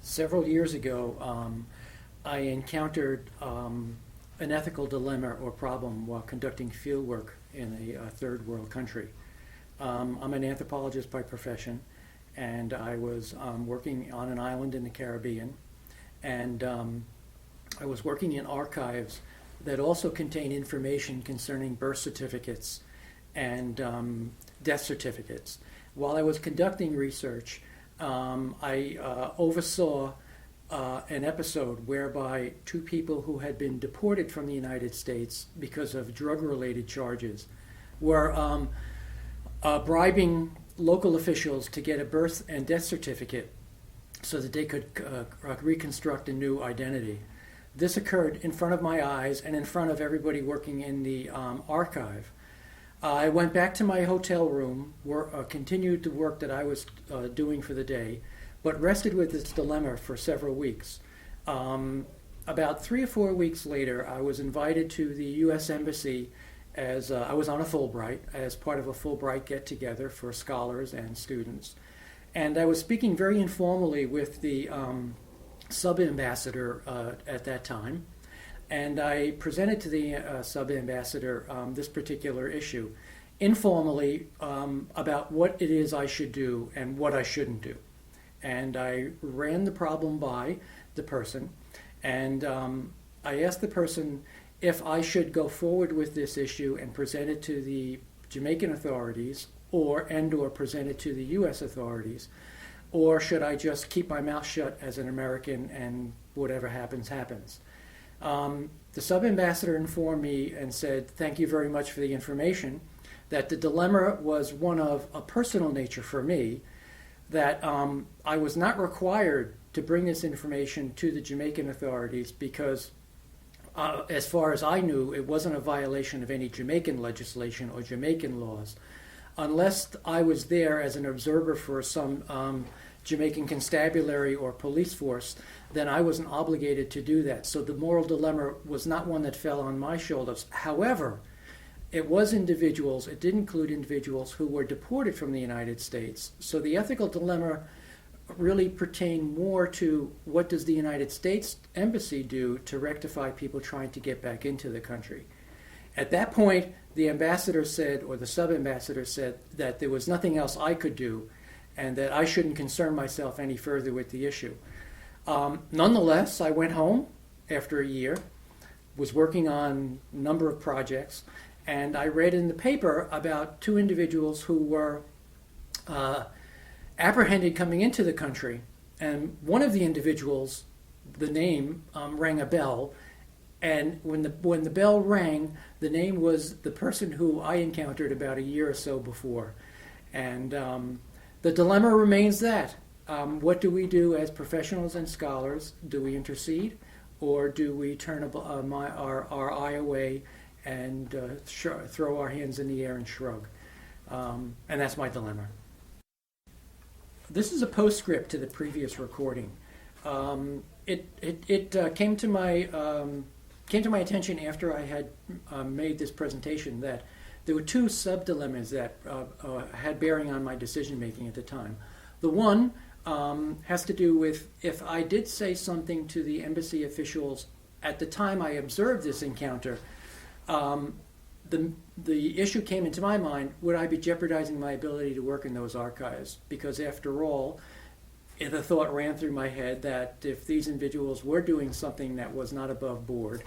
Several years ago, I encountered an ethical dilemma or problem while conducting field work in a third world country. I'm an anthropologist by profession, and I was working on an island in the Caribbean, and I was working in archives that also contain information concerning birth certificates and death certificates. While I was conducting research, I oversaw an episode whereby two people who had been deported from the United States because of drug-related charges were bribing local officials to get a birth and death certificate so that they could reconstruct a new identity. This occurred in front of my eyes and in front of everybody working in the archive. I went back to my hotel room, continued the work that I was doing for the day, but rested with this dilemma for several weeks. About 3 or 4 weeks later, I was invited to the U.S. Embassy as I was on a Fulbright, as part of a Fulbright get-together for scholars and students. And I was speaking very informally with the sub-ambassador at that time. And I presented to the sub-ambassador this particular issue, informally, about what it is I should do and what I shouldn't do. And I ran the problem by the person, and I asked the person if I should go forward with this issue and present it to the Jamaican authorities or present it to the U.S. authorities, or should I just keep my mouth shut as an American and whatever happens, happens. The sub-ambassador informed me and said, thank you very much for the information, that the dilemma was one of a personal nature for me, that I was not required to bring this information to the Jamaican authorities because, as far as I knew, it wasn't a violation of any Jamaican legislation or Jamaican laws, unless I was there as an observer for some Jamaican constabulary or police force. Then I wasn't obligated to do that. So the moral dilemma was not one that fell on my shoulders. However, it did include individuals who were deported from the United States. So the ethical dilemma really pertained more to what does the United States Embassy do to rectify people trying to get back into the country. At that point, the ambassador said, or the sub-ambassador said, that there was nothing else I could do and that I shouldn't concern myself any further with the issue. Nonetheless, I went home after a year, was working on a number of projects, and I read in the paper about two individuals who were apprehended coming into the country. And one of the individuals, the name rang a bell, and when the bell rang, the name was the person who I encountered about a year or so before. And the dilemma remains that. What do we do as professionals and scholars? Do we intercede, or do we turn our eye away and throw our hands in the air and shrug? And that's my dilemma. This is a postscript to the previous recording. It came to my attention after I had made this presentation that there were two sub-dilemmas that had bearing on my decision-making at the time. The one has to do with if I did say something to the embassy officials at the time I observed this encounter, the issue came into my mind, would I be jeopardizing my ability to work in those archives? Because after all, the thought ran through my head that if these individuals were doing something that was not above board,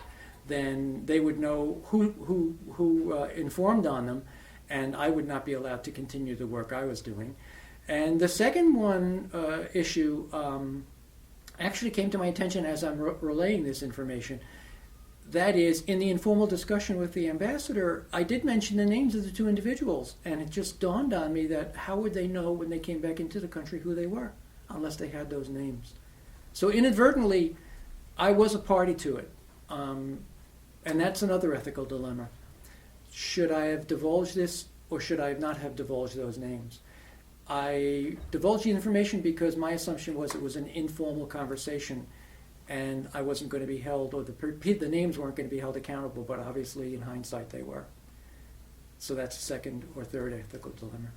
then they would know who informed on them, and I would not be allowed to continue the work I was doing. And the second issue actually came to my attention as I'm relaying this information. That is, in the informal discussion with the ambassador, I did mention the names of the two individuals, and it just dawned on me that how would they know when they came back into the country who they were, unless they had those names? So inadvertently, I was a party to it. And that's another ethical dilemma. Should I have divulged this, or should I not have divulged those names? I divulged the information because my assumption was it was an informal conversation, and I wasn't going to be held, or the names weren't going to be held accountable, but obviously in hindsight they were. So that's the second or third ethical dilemma.